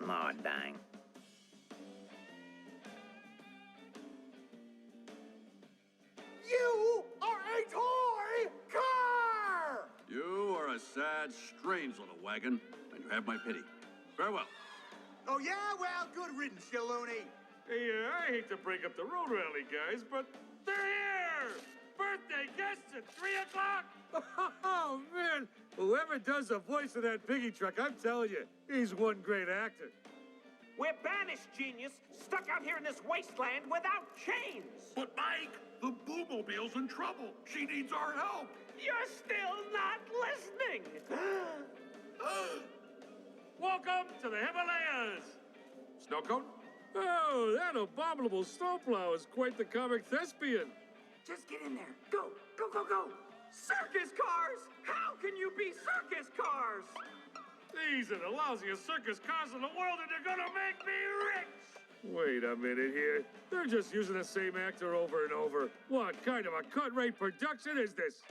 Aw, dang. You are a toy car! You are a sad, strange little wagon, and you have my pity. Farewell. Oh, yeah? Well, good riddance, you loony. Hey, I hate to break up the road rally, guys, but they're here! Birthday guests at 3 o'clock! Oh, man! Whoever does the voice of that piggy truck, I'm telling you, he's one great actor. We're banished, genius, stuck out here in this wasteland without chains. But Mike, the Boomobile's in trouble. She needs our help. You're still not listening. Welcome to the Himalayas! Snow cone? Oh, that abominable snowplow is quite the comic thespian. Just get in there. Go, go, go, go. Circus cars! How can you be circus cars? These are the lousiest circus cars in the world, and they're gonna make me rich! Wait a minute here. They're just using the same actor over and over. What kind of a cut-rate production is this?